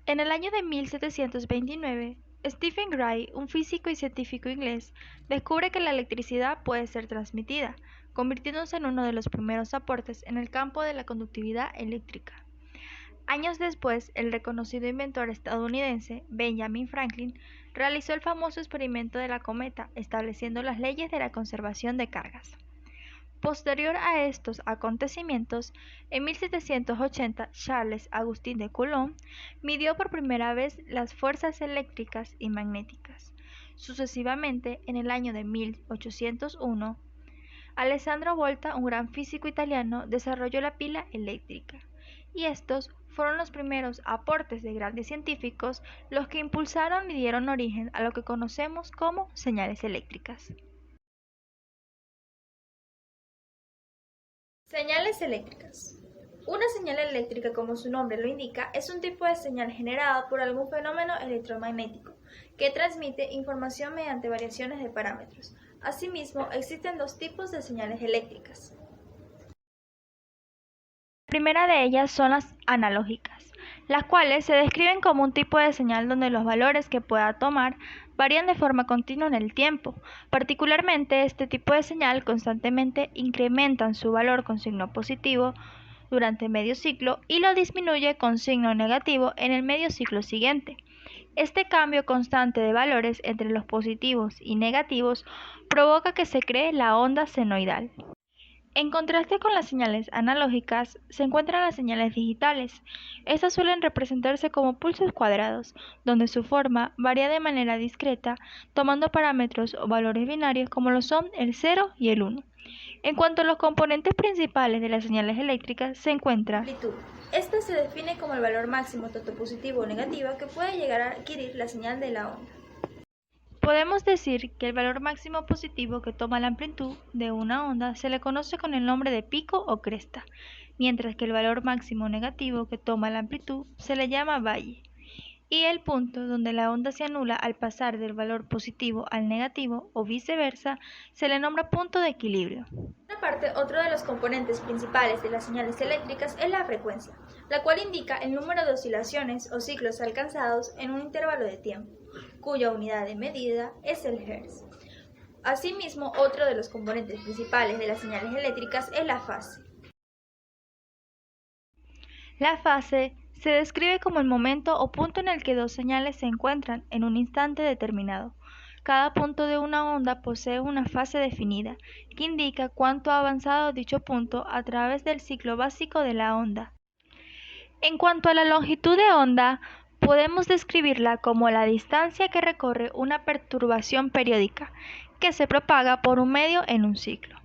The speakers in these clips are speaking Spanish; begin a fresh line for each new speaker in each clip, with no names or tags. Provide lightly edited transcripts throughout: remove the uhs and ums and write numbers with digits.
En el año de 1729, Stephen Gray, un físico y científico inglés, descubre que la electricidad puede ser transmitida, convirtiéndose en uno de los primeros aportes en el campo de la conductividad eléctrica. Años después, el reconocido inventor estadounidense Benjamin Franklin realizó el famoso experimento de la cometa, estableciendo las leyes de la conservación de cargas. Posterior a estos acontecimientos, en 1780 Charles Agustín de Coulomb midió por primera vez las fuerzas eléctricas y magnéticas. Sucesivamente, en el año de 1801, Alessandro Volta, un gran físico italiano, desarrolló la pila eléctrica, y estos fueron los primeros aportes de grandes científicos los que impulsaron y dieron origen a lo que conocemos como señales eléctricas. Señales eléctricas. Una señal eléctrica, como su nombre lo indica, es un tipo de señal generada por algún fenómeno electromagnético que transmite información mediante variaciones de parámetros. Asimismo, existen dos tipos de señales eléctricas. La primera de ellas son las analógicas, las cuales se describen como un tipo de señal donde los valores que pueda tomar varían de forma continua en el tiempo. Particularmente, este tipo de señal constantemente incrementan su valor con signo positivo durante medio ciclo y lo disminuye con signo negativo en el medio ciclo siguiente. Este cambio constante de valores entre los positivos y negativos provoca que se cree la onda senoidal. En contraste con las señales analógicas, se encuentran las señales digitales. Estas suelen representarse como pulsos cuadrados, donde su forma varía de manera discreta, tomando parámetros o valores binarios como lo son el 0 y el 1. En cuanto a los componentes principales de las señales eléctricas, se encuentra amplitud. Esta se define como el valor máximo tanto positivo o negativo que puede llegar a adquirir la señal de la onda. Podemos decir que el valor máximo positivo que toma la amplitud de una onda se le conoce con el nombre de pico o cresta, mientras que el valor máximo negativo que toma la amplitud se le llama valle, y el punto donde la onda se anula al pasar del valor positivo al negativo o viceversa se le nombra punto de equilibrio. Por otra parte, otro de los componentes principales de las señales eléctricas es la frecuencia, la cual indica el número de oscilaciones o ciclos alcanzados en un intervalo de tiempo, cuya unidad de medida es el hertz. Asimismo, otro de los componentes principales de las señales eléctricas es la fase. La fase se describe como el momento o punto en el que dos señales se encuentran en un instante determinado. Cada punto de una onda posee una fase definida, que indica cuánto ha avanzado dicho punto a través del ciclo básico de la onda. En cuanto a la longitud de onda, podemos describirla como la distancia que recorre una perturbación periódica, que se propaga por un medio en un ciclo.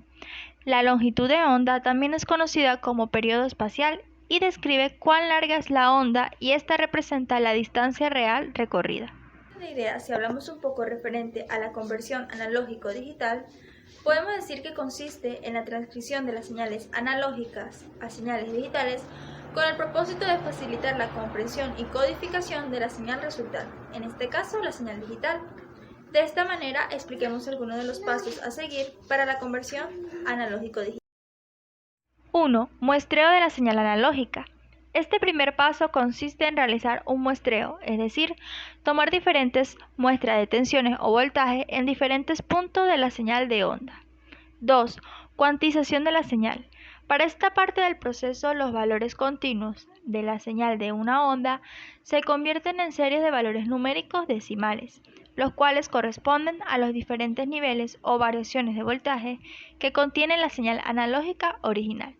La longitud de onda también es conocida como periodo espacial y describe cuán larga es la onda y esta representa la distancia real recorrida. De idea, si hablamos un poco referente a la conversión analógico-digital, podemos decir que consiste en la transcripción de las señales analógicas a señales digitales con el propósito de facilitar la comprensión y codificación de la señal resultante, en este caso la señal digital. De esta manera, expliquemos algunos de los pasos a seguir para la conversión analógico-digital. 1. Muestreo de la señal analógica. Este primer paso consiste en realizar un muestreo, es decir, tomar diferentes muestras de tensiones o voltaje en diferentes puntos de la señal de onda. 2. Cuantización de la señal. Para esta parte del proceso, los valores continuos de la señal de una onda se convierten en series de valores numéricos decimales, los cuales corresponden a los diferentes niveles o variaciones de voltaje que contiene la señal analógica original.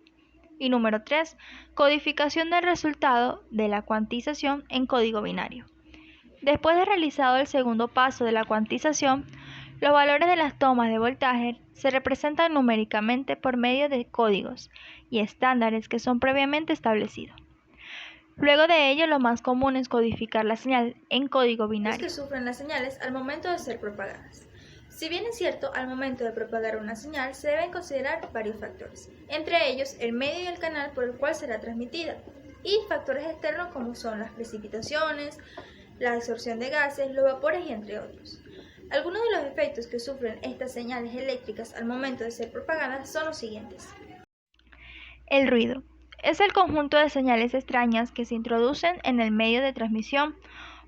Y número 3. Codificación del resultado de la cuantización en código binario. Después de realizado el segundo paso de la cuantización, los valores de las tomas de voltaje se representan numéricamente por medio de códigos y estándares que son previamente establecidos. Luego de ello, lo más común es codificar la señal en código binario. Que sufren las señales al momento de ser propagadas. Si bien es cierto, al momento de propagar una señal se deben considerar varios factores, entre ellos el medio y el canal por el cual será transmitida, y factores externos como son las precipitaciones, la absorción de gases, los vapores y entre otros. Algunos de los efectos que sufren estas señales eléctricas al momento de ser propagadas son los siguientes. El ruido. es el conjunto de señales extrañas que se introducen en el medio de transmisión,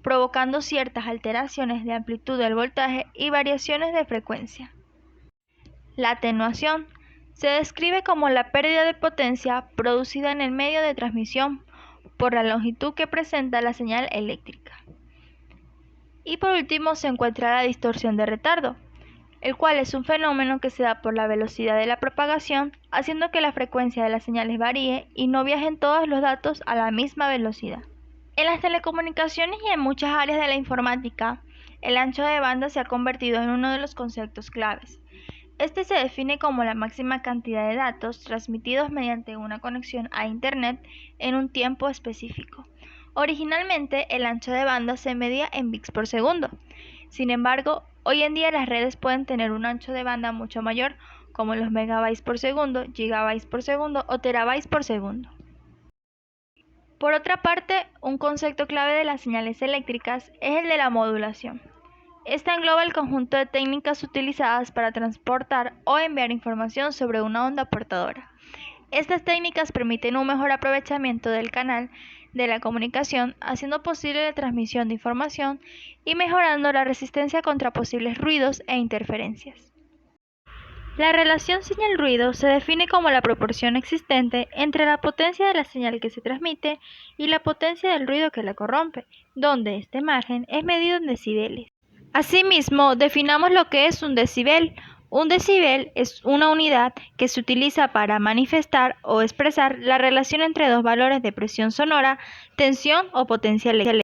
provocando ciertas alteraciones de amplitud del voltaje y variaciones de frecuencia. La atenuación se describe como la pérdida de potencia producida en el medio de transmisión por la longitud que presenta la señal eléctrica. Y por último se encuentra la distorsión de retardo, el cual es un fenómeno que se da por la velocidad de la propagación, haciendo que la frecuencia de las señales varíe y no viajen todos los datos a la misma velocidad. En las telecomunicaciones y en muchas áreas de la informática, el ancho de banda se ha convertido en uno de los conceptos claves. Este se define como la máxima cantidad de datos transmitidos mediante una conexión a Internet en un tiempo específico. Originalmente, el ancho de banda se medía en bits por segundo. Sin embargo, hoy en día las redes pueden tener un ancho de banda mucho mayor, como los megabytes por segundo, gigabytes por segundo o terabytes por segundo. Por otra parte, un concepto clave de las señales eléctricas es el de la modulación. Esta engloba el conjunto de técnicas utilizadas para transportar o enviar información sobre una onda portadora. Estas técnicas permiten un mejor aprovechamiento del canal de la comunicación, haciendo posible la transmisión de información y mejorando la resistencia contra posibles ruidos e interferencias. La relación señal-ruido se define como la proporción existente entre la potencia de la señal que se transmite y la potencia del ruido que la corrompe, donde este margen es medido en decibeles. Asimismo, definamos lo que es un decibel. Un decibel es una unidad que se utiliza para manifestar o expresar la relación entre dos valores de presión sonora, tensión o potencia eléctrica.